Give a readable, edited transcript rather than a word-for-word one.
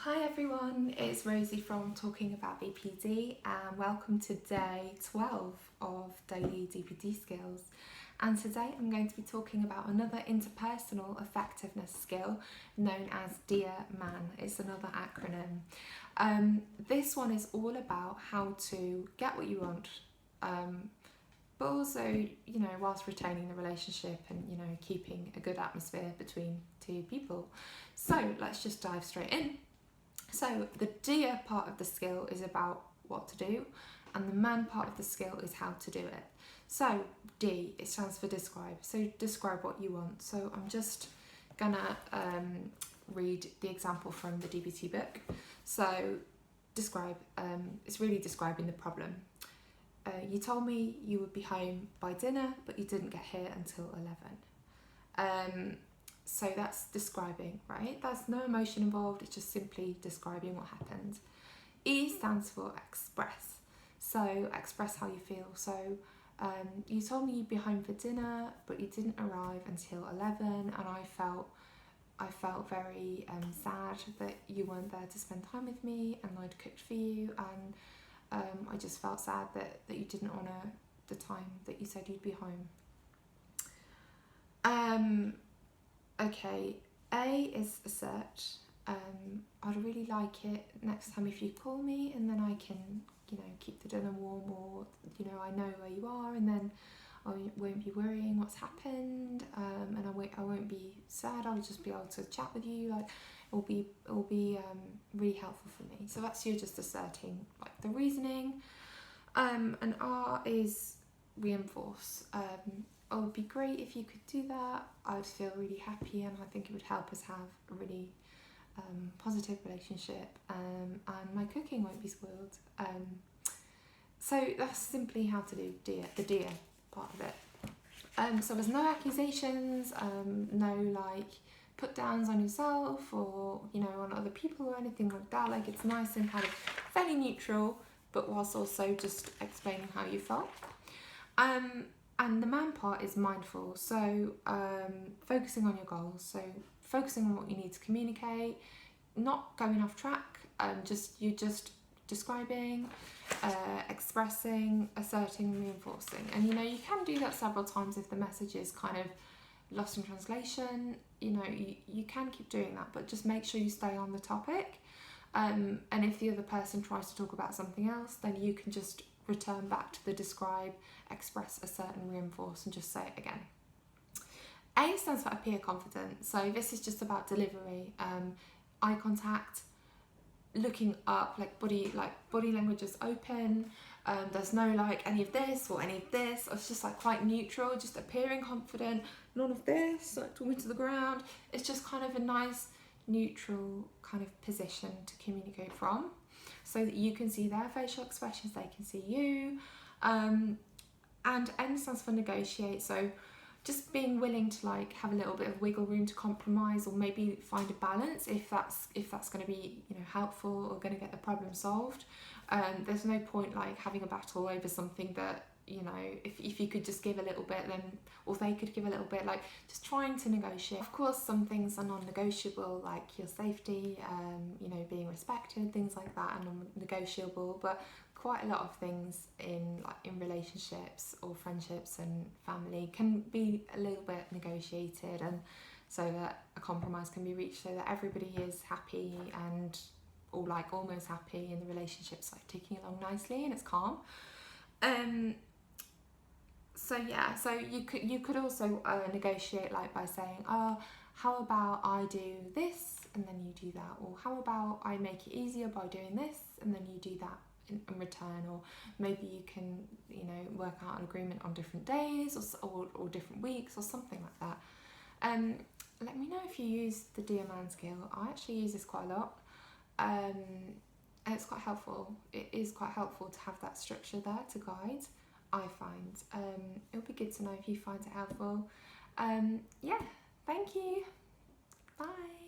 Hi everyone, it's Rosie from Talking About BPD and welcome to day 12 of Daily DBT Skills. And today I'm going to be talking about another interpersonal effectiveness skill known as Dear Man. It's another acronym. This one is all about how to get what you want, but also, whilst retaining the relationship and, keeping a good atmosphere between two people. So let's just dive straight in. So the dear part of the skill is about what to do, and the man part of the skill is how to do it. So D, it stands for describe. So describe what you want. So I'm just gonna read the example from the DBT book. So describe, it's really describing the problem. You told me you would be home by dinner, but you didn't get here until 11. So that's describing, right? There's no emotion involved, it's just simply describing what happened. E stands for express. So express how you feel. So you told me you'd be home for dinner, but you didn't arrive until 11, and I felt very sad that you weren't there to spend time with me, and I'd cooked for you, and I just felt sad that you didn't honour the time that you said you'd be home. Okay, A is assert. I'd really like it next time if you call me, and then I can, keep the dinner warm, or, I know where you are, and then I won't be worrying what's happened, and I won't be sad. I'll just be able to chat with you. Like, it will be really helpful for me. So that's you just asserting like the reasoning. And R is reinforce. It would be great if you could do that. I would feel really happy, and I think it would help us have a really positive relationship, and my cooking won't be spoiled. So that's simply how to do the dear part of it. So there's no accusations, no like put downs on yourself or on other people or anything like that. Like, it's nice and kind of fairly neutral, but whilst also just explaining how you felt. And the man part is mindful, so focusing on your goals, so focusing on what you need to communicate, not going off track, you're just describing, expressing, asserting, reinforcing. And you can do that several times if the message is kind of lost in translation. You can keep doing that, but just make sure you stay on the topic. And if the other person tries to talk about something else, then you can just return back to the describe, express, assert and reinforce, and just say it again. A stands for appear confident. So this is just about delivery, eye contact, looking up, like body language is open. There's no like any of this or any of this. It's just like quite neutral, just appearing confident. None of this, like talking to the ground. It's just kind of a nice neutral kind of position to communicate from, so that you can see their facial expressions, they can see you. And N stands for negotiate, so just being willing to like have a little bit of wiggle room to compromise, or maybe find a balance if that's going to be helpful or going to get the problem solved. There's no point like having a battle over something that if you could just give a little bit, then, or they could give a little bit, like just trying to negotiate. Of course, some things are non-negotiable, like your safety, being respected, things like that are non-negotiable, but quite a lot of things in relationships or friendships and family can be a little bit negotiated, and so that a compromise can be reached, so that everybody is happy and almost happy, and the relationship's like ticking along nicely and it's calm. So you could also negotiate like by saying, how about I do this and then you do that, or how about I make it easier by doing this and then you do that in return, or maybe you can work out an agreement on different days or different weeks or something like that. Let me know if you use the Dear Man skill. I actually use this quite a lot, and it's quite helpful. It is quite helpful to have that structure there to guide, I find. It would be good to know if you find it helpful. Yeah, thank you. Bye.